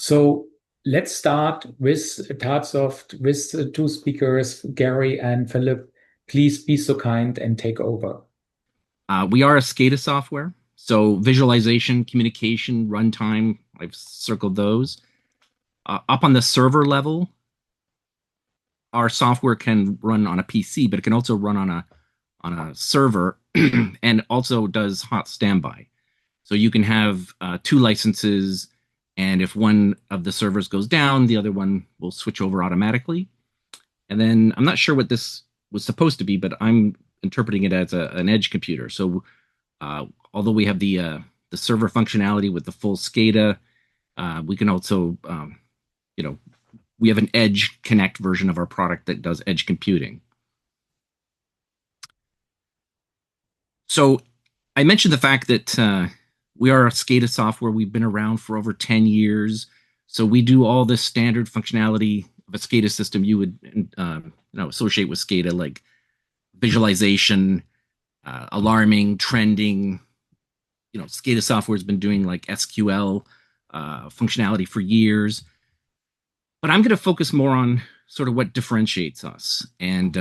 So let's start with Tatsoft, with the two speakers, Gary and Philip. Please be so kind and take over. We are a SCADA software, so visualization, communication, runtime, I've circled those. Up on the server level, our software can run on a PC, but it can also run on a server and also does hot standby. So you can have two licenses, and if one of the servers goes down, the other one will switch over automatically. And then I'm not sure what this was supposed to be, but I'm interpreting it as an edge computer. So although we have the server functionality with the full SCADA, we can also, we have an Edge Connect version of our product that does edge computing. So I mentioned the fact that we are a SCADA software. We've been around for over 10 years. So we do all the standard functionality of a SCADA system you would associate with SCADA, like visualization, alarming, trending. SCADA software has been doing like SQL functionality for years. But I'm going to focus more on sort of what differentiates us. And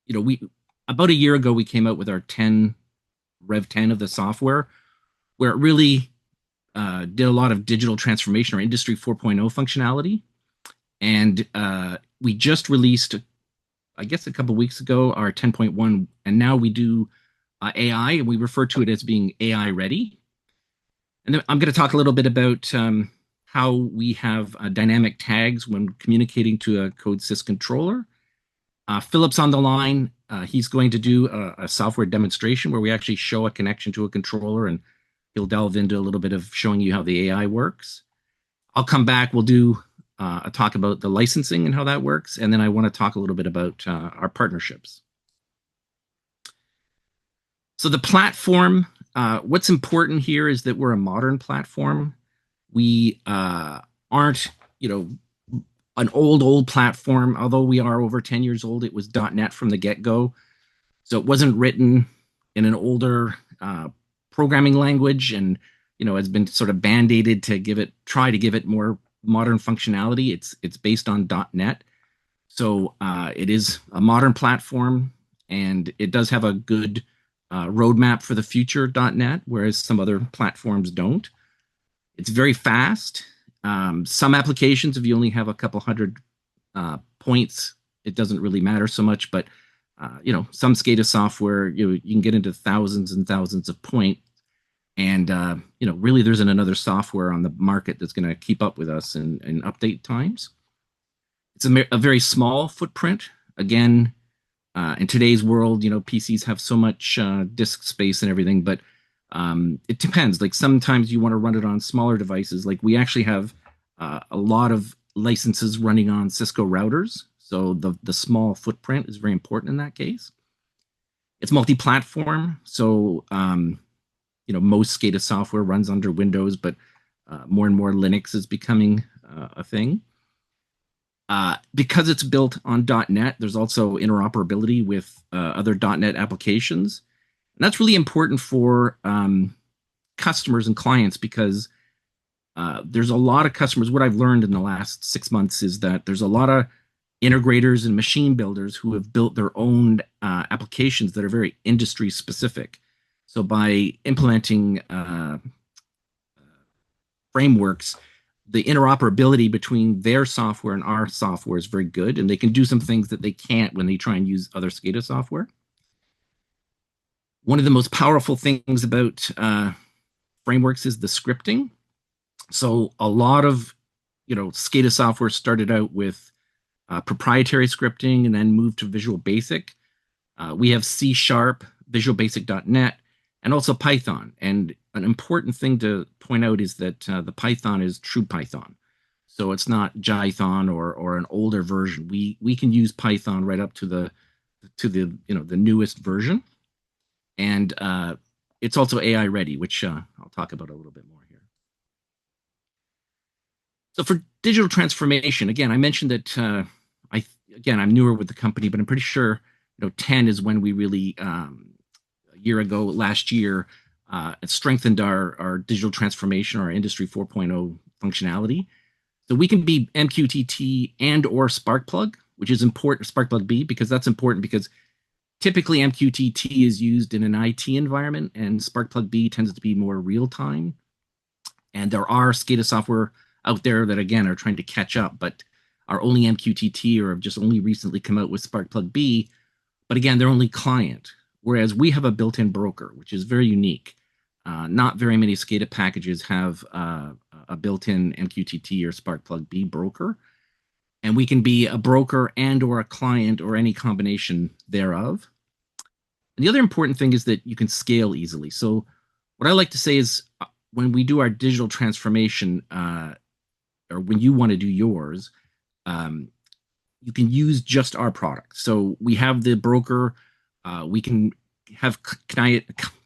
we about a year ago we came out with our Rev 10 of the software, where it really did a lot of digital transformation or Industry 4.0 functionality. And we just released, I guess a couple of weeks ago, our 10.1, and now we do AI, and we refer to it as being AI ready. And then I'm going to talk a little bit about how we have dynamic tags when communicating to a CODESYS controller. Philip's on the line. He's going to do a software demonstration where we actually show a connection to a controller, and he'll delve into a little bit of showing you how the AI works. I'll come back. We'll do a talk about the licensing and how that works, and then I want to talk a little bit about our partnerships. So the platform, what's important here is that we're a modern platform. We aren't, an old platform. Although we are over 10 years old, it was .NET from the get-go. So it wasn't written in an older programming language, and has been sort of band-aided to try to give it more modern functionality. It's based on .NET. So it is a modern platform, and it does have a good roadmap for the future .NET, whereas some other platforms don't. It's very fast. Some applications, if you only have a couple hundred points, it doesn't really matter so much. But some SCADA software, you can get into thousands and thousands of points, and really there isn't another software on the market that's going to keep up with us in update times. It's a very small footprint. Again, in today's world, PCs have so much disk space and everything, but it depends. Like sometimes you want to run it on smaller devices. Like we actually have a lot of licenses running on Cisco routers. So the small footprint is very important in that case. It's multi-platform. So, most SCADA software runs under Windows, but more and more Linux is becoming a thing. Because it's built on .NET, there's also interoperability with other .NET applications. And that's really important for customers and clients, because there's a lot of customers. What I've learned in the last 6 months is that there's a lot of integrators and machine builders who have built their own applications that are very industry specific. So by implementing frameworks, the interoperability between their software and our software is very good, and they can do some things that they can't when they try and use other SCADA software. One of the most powerful things about frameworks is the scripting. So a lot of SCADA software started out with proprietary scripting and then moved to Visual Basic. We have C#, Visual Basic.NET, and also Python. And an important thing to point out is that the Python is true Python. So it's not Jython or an older version. We can use Python right up to the newest version. And it's also AI ready, which I'll talk about a little bit more here. So for digital transformation, again, I mentioned that I'm newer with the company, but I'm pretty sure 10 is when we really, a year ago, last year, It strengthened our digital transformation, our Industry 4.0 functionality. So we can be MQTT and or Sparkplug, which is important, Sparkplug B, because that's important because typically MQTT is used in an IT environment and Sparkplug B tends to be more real time. And there are SCADA software out there that, again, are trying to catch up, but are only MQTT or have just only recently come out with Sparkplug B. But again, they're only client, whereas we have a built-in broker, which is very unique. Not very many SCADA packages have a built-in MQTT or Sparkplug B broker. And we can be a broker and or a client or any combination thereof. And the other important thing is that you can scale easily. So what I like to say is when we do our digital transformation, or when you want to do yours, you can use just our product. So we have the broker. We can have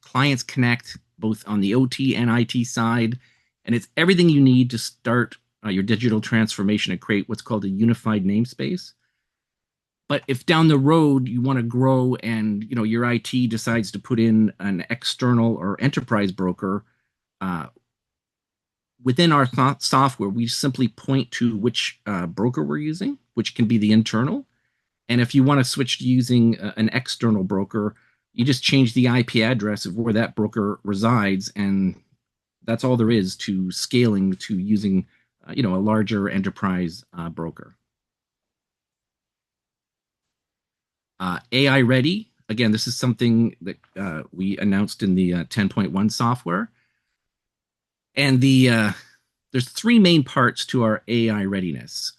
clients connect both on the OT and IT side. And it's everything you need to start your digital transformation and create what's called a unified namespace. But if down the road you want to grow and your IT decides to put in an external or enterprise broker, within our software, we simply point to which broker we're using, which can be the internal. And if you want to switch to using an external broker, you just change the IP address of where that broker resides, and that's all there is to scaling to using a larger enterprise broker. AI ready. Again, this is something that we announced in the 10.1 software. And there's three main parts to our AI readiness.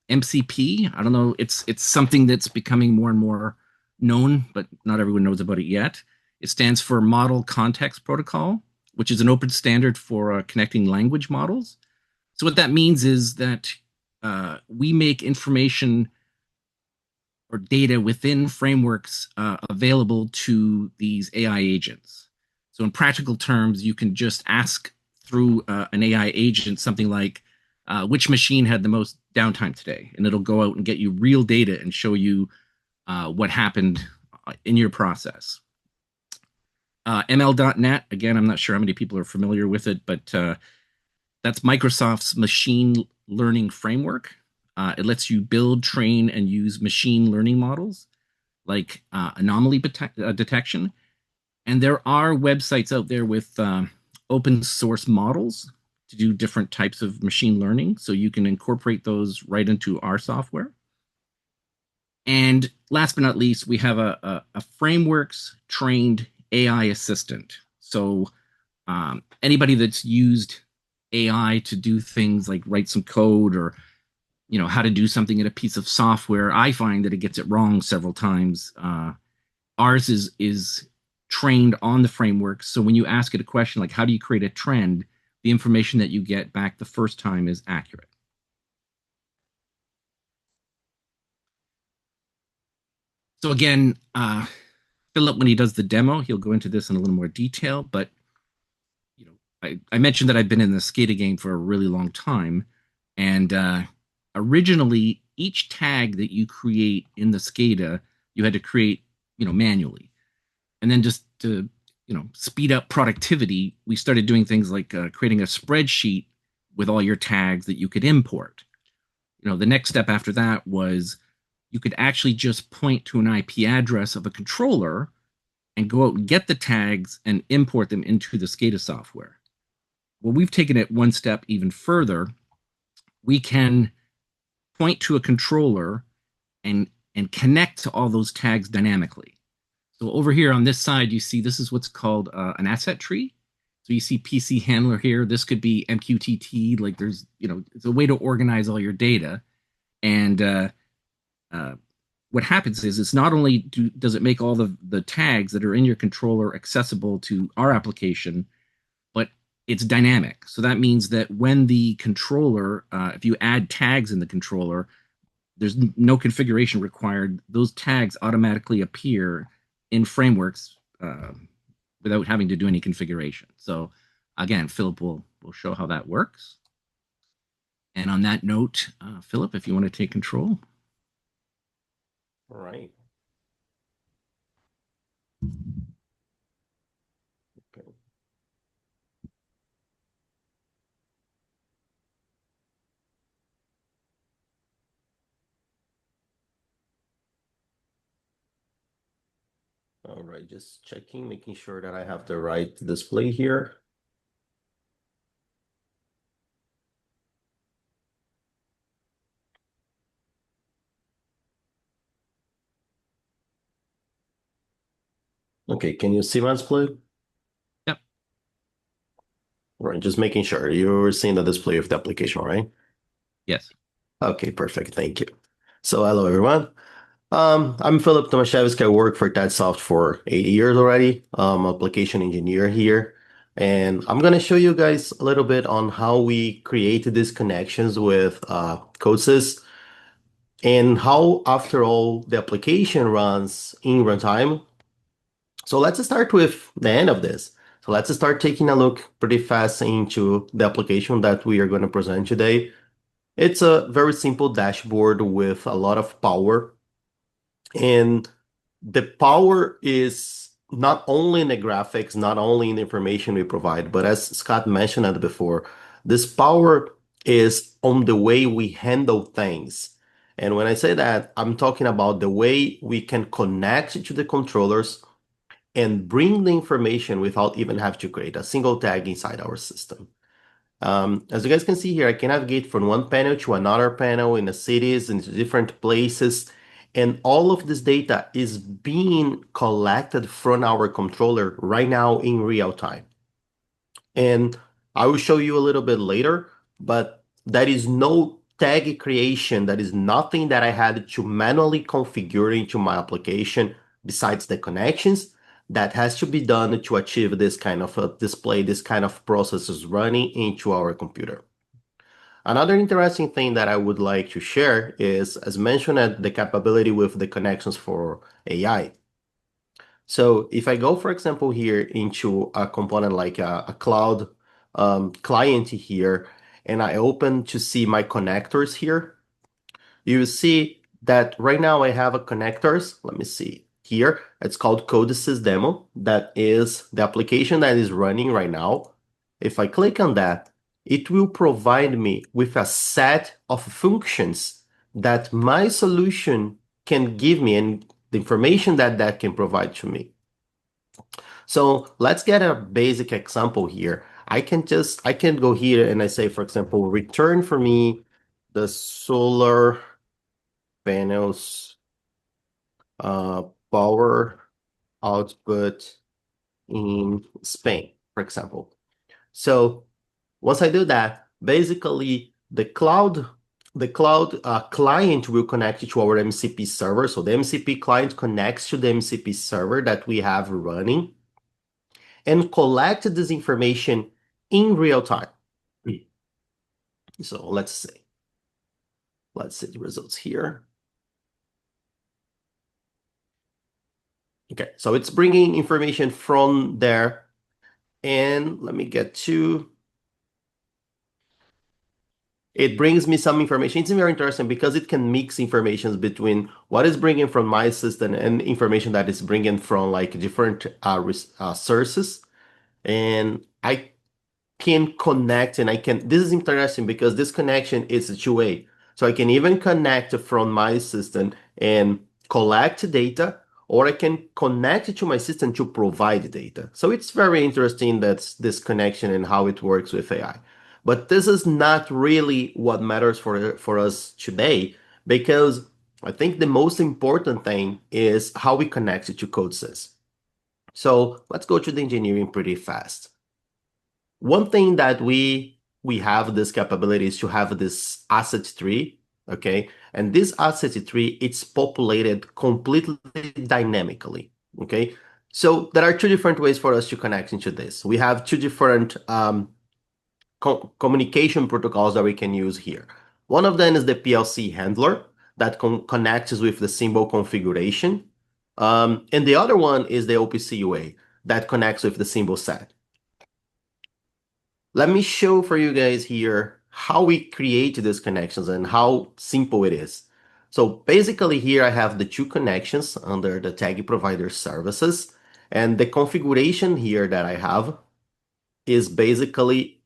MCP, I don't know, it's something that's becoming more and more known, but not everyone knows about it yet. It stands for Model Context Protocol, which is an open standard for connecting language models. So what that means is that we make information or data within frameworks available to these AI agents. So in practical terms, you can just ask through an AI agent something like, which machine had the most downtime today? And it'll go out and get you real data and show you what happened in your process. ML.NET, again, I'm not sure how many people are familiar with it, but that's Microsoft's machine learning framework. It lets you build, train, and use machine learning models like anomaly detection. And there are websites out there with open source models to do different types of machine learning. So you can incorporate those right into our software. And last but not least, we have a frameworks trained AI assistant. So anybody that's used AI to do things like write some code or how to do something in a piece of software, I find that it gets it wrong several times. Ours is trained on the framework. So when you ask it a question like, how do you create a trend? The information that you get back the first time is accurate. So again, Philip, when he does the demo, he'll go into this in a little more detail, but I mentioned that I've been in the SCADA game for a really long time. And originally, each tag that you create in the SCADA, you had to create, manually. And then just to, speed up productivity, we started doing things like creating a spreadsheet with all your tags that you could import. The next step after that was you could actually just point to an IP address of a controller and go out and get the tags and import them into the SCADA software. Well, we've taken it one step even further. We can point to a controller and connect to all those tags dynamically. So over here on this side, you see this is what's called an asset tree. So you see PC handler here. This could be MQTT. Like there's, it's a way to organize all your data. And what happens is it's not only does it make all the tags that are in your controller accessible to our application, but it's dynamic. So that means that when the controller, if you add tags in the controller, there's no configuration required. Those tags automatically appear in frameworks without having to do any configuration. So again, Philip will show how that works. And on that note, Philip, if you want to take control. All right. Okay. All right, just checking, making sure that I have the right display here. Okay, can you see my display? Yep. All right, just making sure you're seeing the display of the application, right? Yes. Okay, perfect. Thank you. So hello, everyone. I'm Philip Tomaszewski. I work for Tatsoft for 8 years already. Application engineer here. And I'm going to show you guys a little bit on how we created these connections with CODESYS and how, after all, the application runs in runtime. So let's start with the end of this. So let's start taking a look pretty fast into the application that we are going to present today. It's a very simple dashboard with a lot of power. And the power is not only in the graphics, not only in the information we provide, but as Scott mentioned it before, this power is on the way we handle things. And when I say that, I'm talking about the way we can connect to the controllers and bring the information without even have to create a single tag inside our system. As you guys can see here, I can navigate from one panel to another panel in the cities, into different places, and all of this data is being collected from our controller right now in real time. And I will show you a little bit later, but there is no tag creation. That is nothing that I had to manually configure into my application besides the connections that has to be done to achieve this kind of a display, this kind of processes running into our computer. Another interesting thing that I would like to share is, as mentioned, the capability with the connections for AI. So if I go, for example, here into a component like a cloud client here, and I open to see my connectors here, you see that right now I have a connectors. Let me see here. It's called CODESYS demo. That is the application that is running right now. If I click on that, it will provide me with a set of functions that my solution can give me and the information that that can provide to me. So let's get a basic example here. I can go here and I say, for example, return for me the solar panels power output in Spain, for example. So once I do that, basically the cloud client will connect to our MCP server. So the MCP client connects to the MCP server that we have running and collect this information in real time. So let's see the results here. Okay, so it's bringing information from there. And let me get to, it brings me some information. It's very interesting because it can mix information between what is bringing from my system and information that is bringing from like different sources. And I can connect and this is interesting because this connection is a two-way. So I can even connect from my system and collect data, or I can connect to my system to provide data. So it's very interesting that's this connection and how it works with AI. But this is not really what matters for us today, because I think the most important thing is how we connect it to CODESYS. So let's go to the engineering pretty fast. One thing that we have this capability is to have this asset tree, okay? And this asset tree, it's populated completely dynamically, okay? So there are two different ways for us to connect into this. We have two different communication protocols that we can use here. One of them is the PLC handler that connects with the symbol configuration. And the other one is the OPC UA that connects with the symbol set. Let me show for you guys here how we create these connections and how simple it is. So basically here I have the two connections under the tag provider services, and the configuration here that I have is basically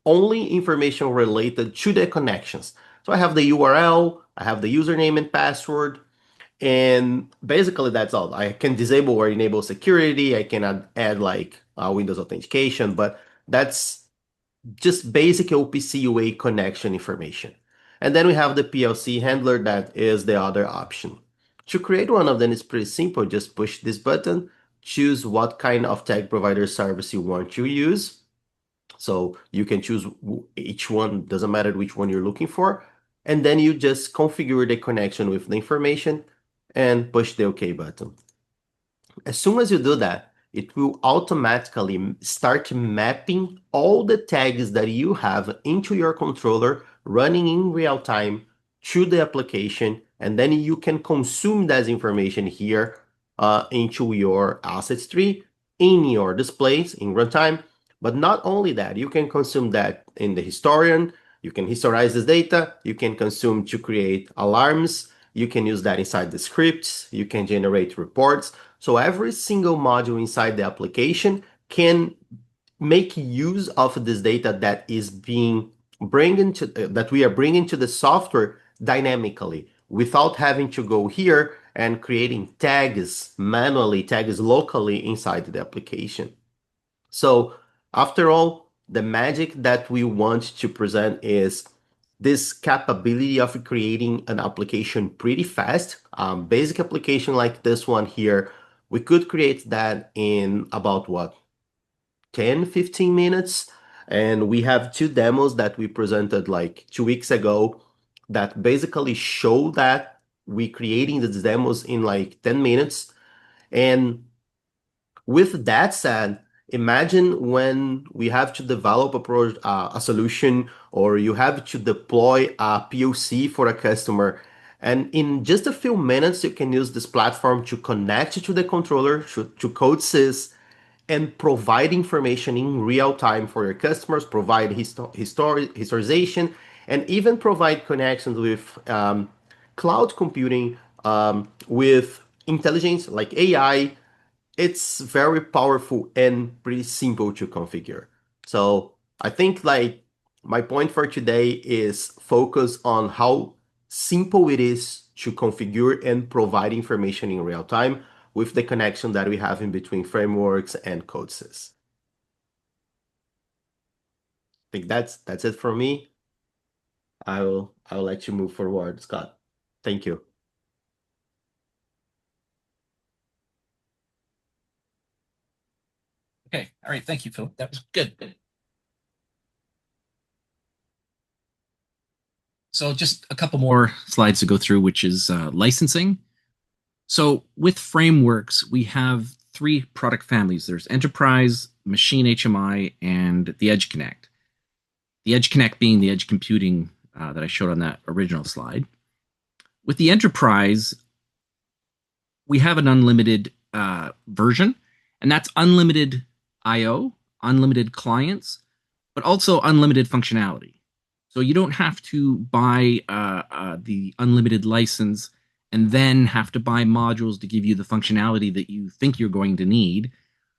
only information related to the connections. So I have the URL, I have the username and password, And basically that's all. I can disable or enable security. I can add like Windows authentication, but that's just basic OPC UA connection information. And then we have the PLC handler, that is the other option. To create one of them is pretty simple. Just push this button, choose what kind of tag provider service you want to use. So you can choose each one, doesn't matter which one you're looking for. And then you just configure the connection with the information and push the OK button. As soon as you do that, it will automatically start mapping all the tags that you have into your controller running in real time to the application, and then you can consume that information here into your assets tree in your displays in runtime. But not only that, you can consume that in the historian, you can historize this data, you can consume to create alarms, you can use that inside the scripts, you can generate reports. So every single module inside the application can make use of this data that is being that we are bringing to the software dynamically without having to go here and creating tags manually, tags locally inside the application. So after all, the magic that we want to present is this capability of creating an application pretty fast. Basic application like this one here, we could create that in about what, 10, 15 minutes. And we have two demos that we presented like 2 weeks ago that basically show that we creating these demos in like 10 minutes. And with that said, imagine when we have to develop a solution, or you have to deploy a POC for a customer. And in just a few minutes, you can use this platform to connect to the controller, to CODESYS, and provide information in real time for your customers, provide historization, and even provide connections with cloud computing, with intelligence like AI. It's very powerful and pretty simple to configure. So I think like my point for today is focus on how simple it is to configure and provide information in real time with the connection that we have in between frameworks and CODESYS. I think that's it for me. I'll let you move forward, Scott. Thank you. Okay. All right. Thank you, Phil. That was good. So just a couple more slides to go through, which is licensing. So with frameworks, we have three product families. There's Enterprise, Machine HMI, and the Edge Connect. The Edge Connect being the edge computing that I showed on that original slide. With the Enterprise, we have an unlimited version, and that's unlimited I/O, unlimited clients, but also unlimited functionality. So you don't have to buy the unlimited license and then have to buy modules to give you the functionality that you think you're going to need.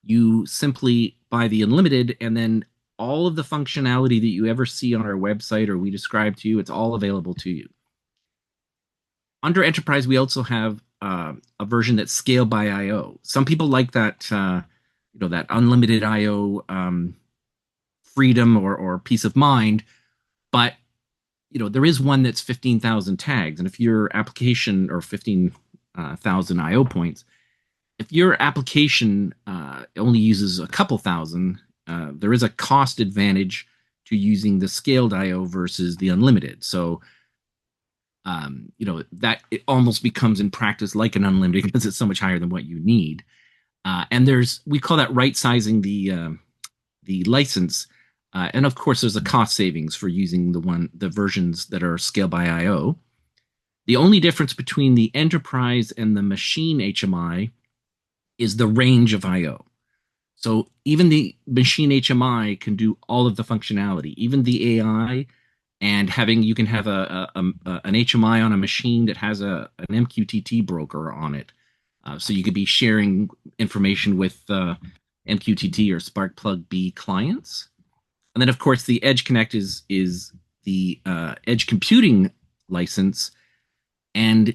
You simply buy the unlimited, and then all of the functionality that you ever see on our website or we describe to you, it's all available to you. Under Enterprise, we also have a version that's scaled by I/O. Some people like that, that unlimited I/O freedom or peace of mind, but there is one that's 15,000 tags, and if your application or 15,000 I/O points, if your application only uses a couple thousand, there is a cost advantage to using the scaled I/O versus the unlimited. So that it almost becomes in practice like an unlimited because it's so much higher than what you need. And we call that right sizing the license. And of course, there's a cost savings for using the versions that are scaled by I/O. The only difference between the Enterprise and the Machine HMI is the range of I/O. So even the Machine HMI can do all of the functionality, even the AI. And you can have an HMI on a machine that has an MQTT broker on it. So you could be sharing information with MQTT or SparkPlug-B clients. And then, of course, the Edge Connect is the edge computing license. And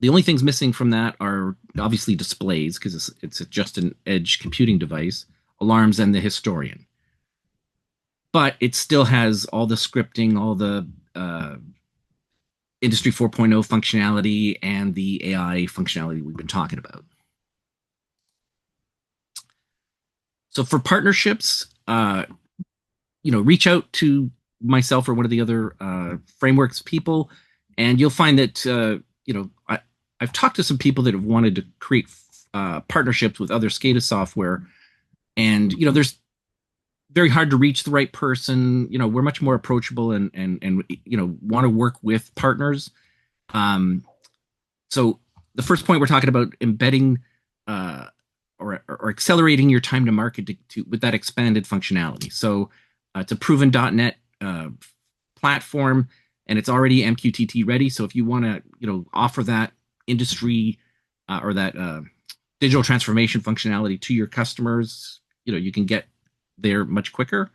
The only things missing from that are obviously displays, because it's just an edge computing device, alarms, and the historian. But it still has all the scripting, all the Industry 4.0 functionality, and the AI functionality we've been talking about. So for partnerships, reach out to myself or one of the other frameworks people, and you'll find that I've talked to some people that have wanted to create partnerships with other SCADA software, and there's very hard to reach the right person. We're much more approachable and want to work with partners. So the first point, we're talking about embedding or accelerating your time to market with that expanded functionality. So it's a proven .NET platform, and it's already MQTT ready. So if you want to offer that industry or that digital transformation functionality to your customers, you can get there much quicker.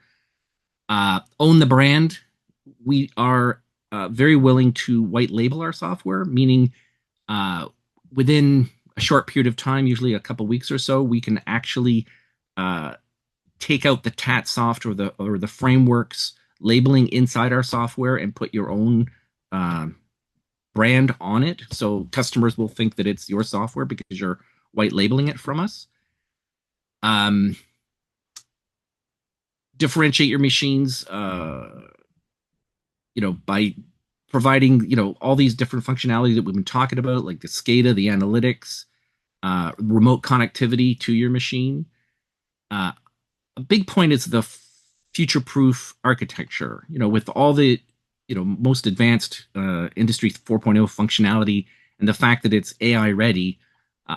Own the brand. We are very willing to white label our software, meaning within a short period of time, usually a couple weeks or so, we can actually take out the Tatsoft or the frameworks labeling inside our software and put your own brand on it. So customers will think that it's your software because you're white labeling it from us. Differentiate your machines, by providing, all these different functionalities that we've been talking about, like the SCADA, the analytics, remote connectivity to your machine. A big point is the future-proof architecture, with all the, most advanced Industry 4.0 functionality, and the fact that it's AI ready.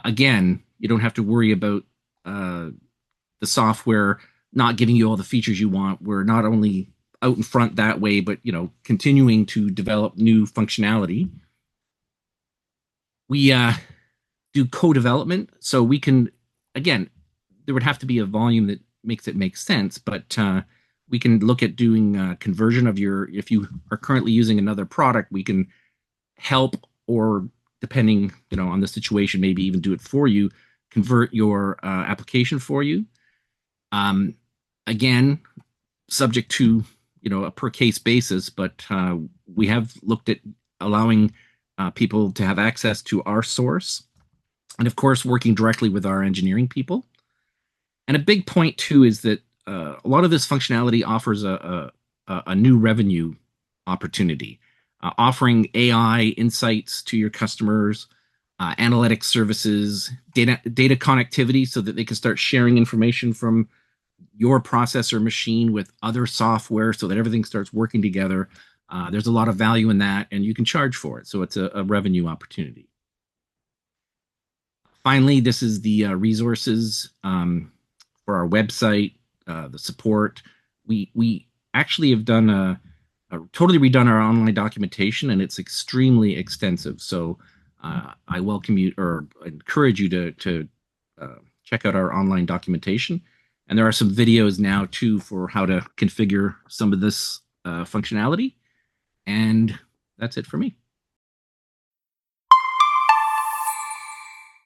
Again, you don't have to worry about the software not giving you all the features you want. We're not only out in front that way, but continuing to develop new functionality. We do co-development, so we can, again, there would have to be a volume that makes it make sense, but we can look at doing conversion of if you are currently using another product, we can help, or depending on the situation, maybe even do it for you, convert your application for you. Again, subject to a per case basis, but we have looked at allowing people to have access to our source, and of course working directly with our engineering people. And a big point too is that a lot of this functionality offers a new revenue opportunity, offering AI insights to your customers, analytics services, data connectivity, so that they can start sharing information from your processor machine with other software, so that everything starts working together. There's a lot of value in that, and you can charge for it. So it's a revenue opportunity. Finally, this is the resources for our website, the support. We actually have done totally redone our online documentation, and it's extremely extensive. So I welcome you, or encourage you to check out our online documentation. And there are some videos now too for how to configure some of this functionality. And that's it for me.